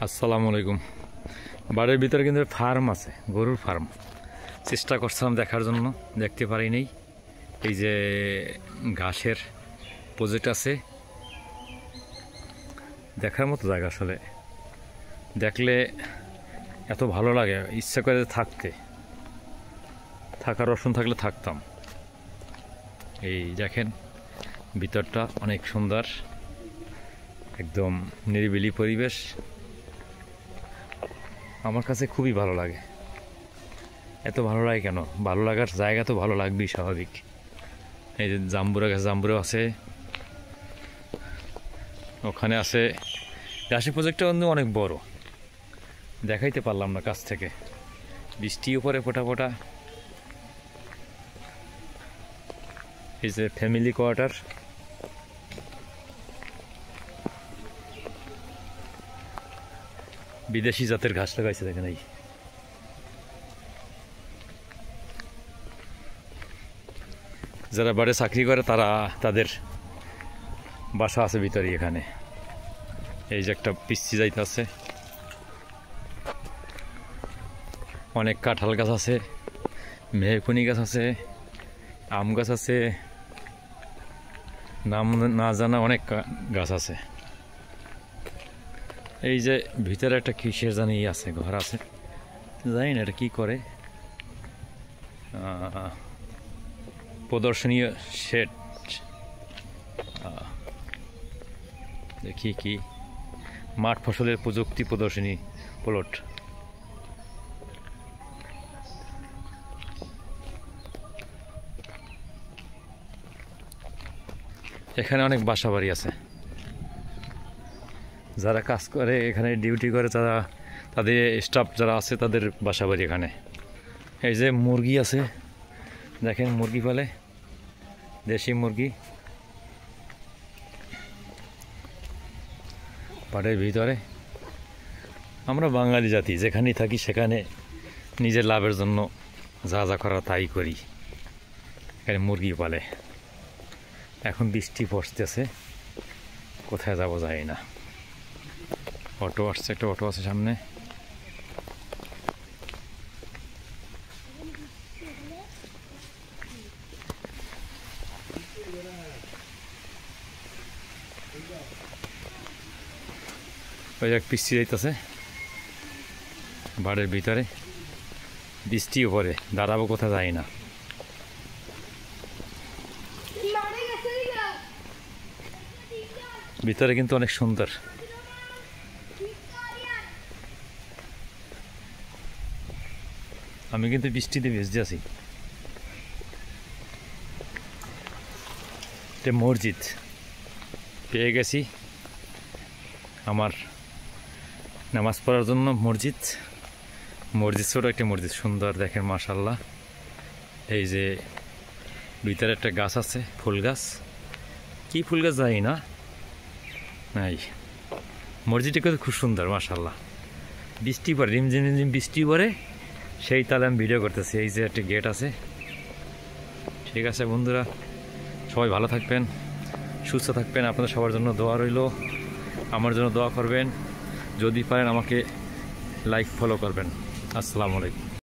আসসালামু আলাইকুম। বাড়ির ভিতরে কিন্তু ফার্ম আছে, গরুর ফার্ম। চেষ্টা করছিলাম দেখার জন্য, দেখতে পারিনি। এই যে ঘাসের প্রজেক্ট আছে, দেখার মতো জায়গা। আসলে দেখলে এত ভালো লাগে, ইচ্ছা করে থাকার অপশন থাকলে থাকতাম। এই দেখেন ভিতরটা অনেক সুন্দর, একদম নিরিবিলি পরিবেশ। আমার কাছে খুবই ভালো লাগে। এত ভালো লাগে কেন? ভালো লাগার জায়গা তো ভালো লাগবেই, স্বাভাবিক। এই যে জাম্বুরা গাছ, জাম্বুরা আছে, ওখানে আছে। ঘাসের প্রজেক্টটা কিন্তু অনেক বড়, দেখাইতে পারলাম না কাছ থেকে। বৃষ্টি উপরে ফোটা ফোটা। এই যে ফ্যামিলি কোয়ার্টার, বিদেশি জাতের ঘাস লাগাইছে দেখেন। এই যারা বাড়ি চাকরি করে তাদের বাসা আছে ভিতরে এখানে। এই যে একটা পিচ্ছি যাইতে আছে, অনেক কাঁঠাল গাছ আছে, মেহগনি গাছ আছে, আম গাছ আছে, নাম না জানা অনেক গাছ আছে। এই যে ভিতরে একটা কিসের জানি আছে, ঘর আছে, জানি না এটা কি করে। প্রদর্শনী শেড, দেখি কি মাঠ ফসলের প্রযুক্তি প্রদর্শনী প্লট। এখানে অনেক বাসা বাড়ি আছে, যারা কাজ করে এখানে ডিউটি করে তাদের স্টাফ যারা আছে তাদের বাসা বাড়ি এখানে। এই যে মুরগি আছে, দেখেন মুরগি পালে, দেশি মুরগি পাটের ভিতরে। আমরা বাঙালি জাতি, যেখানেই থাকি সেখানে নিজের লাভের জন্য যা যা করা তাই করি। এখানে মুরগি পালে। এখন বৃষ্টি পড়তেছে, কোথায় যাবো যায় না। অটো আসছে, একটা অটো আছে সামনে। ওই এক পিচ্ছি যাইতেছে বাড়ির ভিতরে, বৃষ্টি উপরে, দাঁড়াবো কোথায় যায় না। ভিতরে কিন্তু অনেক সুন্দর। আমি কিন্তু বৃষ্টিতে ভিজতে আছি। এটা মসজিদ পেয়ে গেছি আমার নামাজ পড়ার জন্য। মসজিদ ছোট একটা মসজিদ, সুন্দর দেখেন, মাশাআল্লাহ। এই যে ভিতরে একটা গাছ আছে, ফুল গাছ, কি ফুল গাছ জানি না। নাই, মসজিদটা কিন্তু খুব সুন্দর, মাশাআল্লাহ। বৃষ্টি পড়ে, রিমঝিম রিমঝিম বৃষ্টি পড়ে, সেই তালে আমি ভিডিও করতেছি। এই যে একটা গেট আছে। ঠিক আছে বন্ধুরা, সবাই ভালো থাকবেন, সুস্থ থাকবেন। আপনাদের সবার জন্য দোয়া রইল, আমার জন্য দোয়া করবেন। যদি পারেন আমাকে লাইক ফলো করবেন। আসসালামু আলাইকুম।